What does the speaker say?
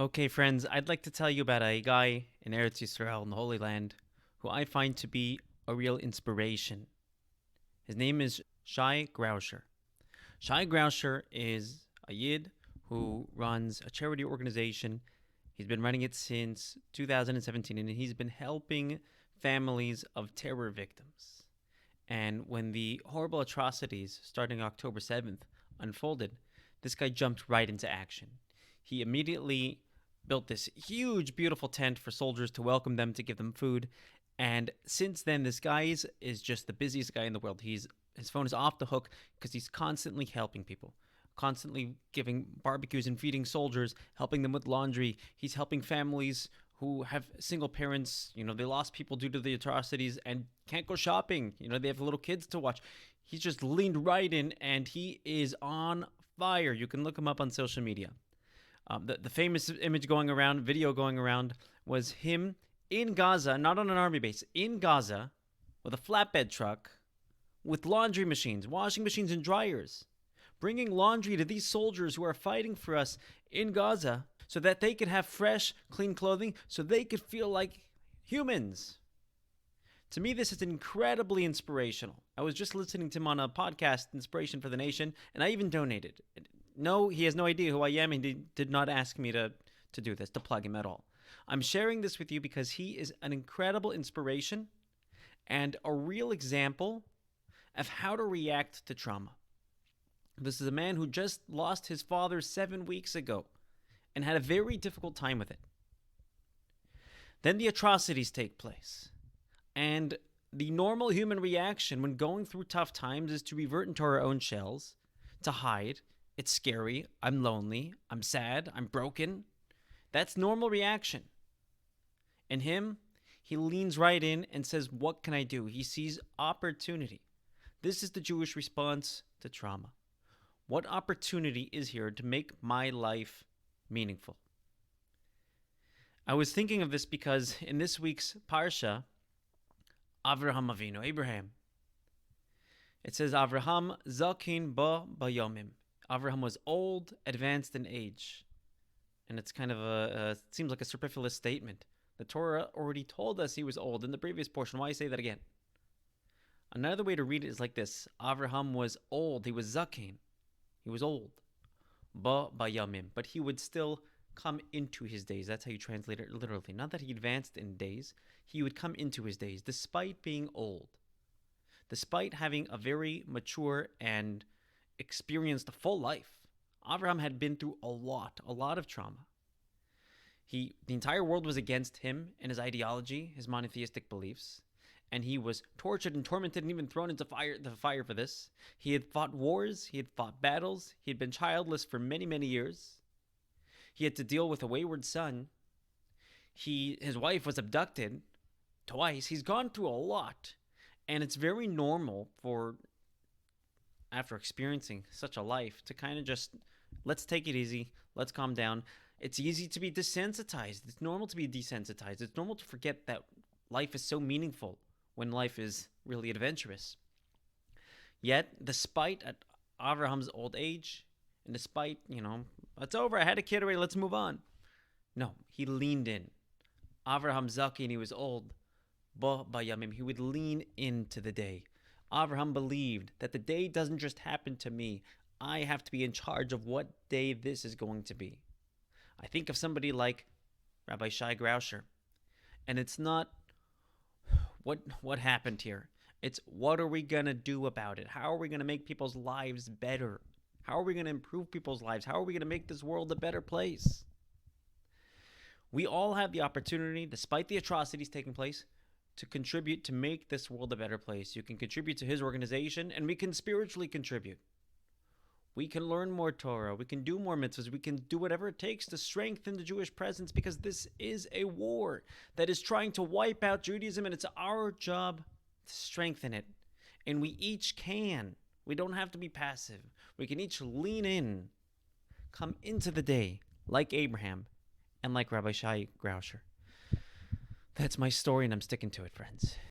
Okay, friends, I'd like to tell you about a guy in Eretz Yisrael, in the Holy Land, who I find to be a real inspiration. His name is Shai Grauscher. Shai Grauscher is a Yid who runs a charity organization. He's been running it since 2017, and he's been helping families of terror victims. And when the horrible atrocities starting October 7th unfolded, this guy jumped right into action. He immediately built this huge, beautiful tent for soldiers to welcome them, to give them food. And since then, this guy is just the busiest guy in the world. His phone is off the hook because he's constantly helping people, constantly giving barbecues and feeding soldiers, helping them with laundry. He's helping families who have single parents. They lost people due to the atrocities and can't go shopping. They have little kids to watch. He's just leaned right in, and he is on fire. You can look him up on social media. The famous image going around, video going around, was him in Gaza, not on an army base, in Gaza, with a flatbed truck, with laundry machines, washing machines, and dryers, bringing laundry to these soldiers who are fighting for us in Gaza so that they could have fresh, clean clothing, so they could feel like humans. To me, this is incredibly inspirational. I was just listening to him on a podcast, Inspiration for the Nation, and I even donated. No, he has no idea who I am, and he did not ask me to do this, to plug him at all. I'm sharing this with you because he is an incredible inspiration and a real example of how to react to trauma. This is a man who just lost his father 7 weeks ago and had a very difficult time with it. Then the atrocities take place. And the normal human reaction when going through tough times is to revert into our own shells, to hide. It's scary. I'm lonely. I'm sad. I'm broken. That's normal reaction. And him, he leans right in and says, what can I do? He sees opportunity. This is the Jewish response to trauma. What opportunity is here to make my life meaningful? I was thinking of this because in this week's Parsha, Avraham Avinu, Abraham, it says, Avraham zakin ba bayomim. Avraham was old, advanced in age. And it's kind of it seems like a superfluous statement. The Torah already told us he was old in the previous portion. Why say that again? Another way to read it is like this. Avraham was old. He was zakin. He was old. Ba bayamim. But he would still come into his days. That's how you translate it literally. Not that he advanced in days. He would come into his days despite being old. Despite having a very mature and experienced full life. Avraham had been through a lot of trauma. The entire world was against him and his ideology, his monotheistic beliefs, and he was tortured and tormented and even thrown into the fire for this. He had fought wars, he had fought battles, he had been childless for many, many years. He had to deal with a wayward son. His wife was abducted twice. He's gone through a lot, and it's very normal for, after experiencing such a life, to kind of just, let's take it easy, let's calm down. It's easy to be desensitized. It's normal to be desensitized. It's normal to forget that life is so meaningful when life is really adventurous. Yet, despite at Avraham's old age, and despite, it's over, I had a kid already, let's move on. No, he leaned in. Avraham Zaki, and he was old. Bo bayamim, he would lean into the day. Avraham believed that the day doesn't just happen to me. I have to be in charge of what day this is going to be. I think of somebody like Rabbi Shai Grauscher, and it's not what happened here. It's what are we going to do about it? How are we going to make people's lives better? How are we going to improve people's lives? How are we going to make this world a better place? We all have the opportunity, despite the atrocities taking place, to contribute to make this world a better place. You can contribute to his organization, and we can spiritually contribute. We can learn more Torah. We can do more mitzvahs. We can do whatever it takes to strengthen the Jewish presence, because this is a war that is trying to wipe out Judaism, and it's our job to strengthen it. And we each can. We don't have to be passive. We can each lean in, come into the day like Abraham and like Rabbi Shai Grauscher. That's my story, and I'm sticking to it, friends.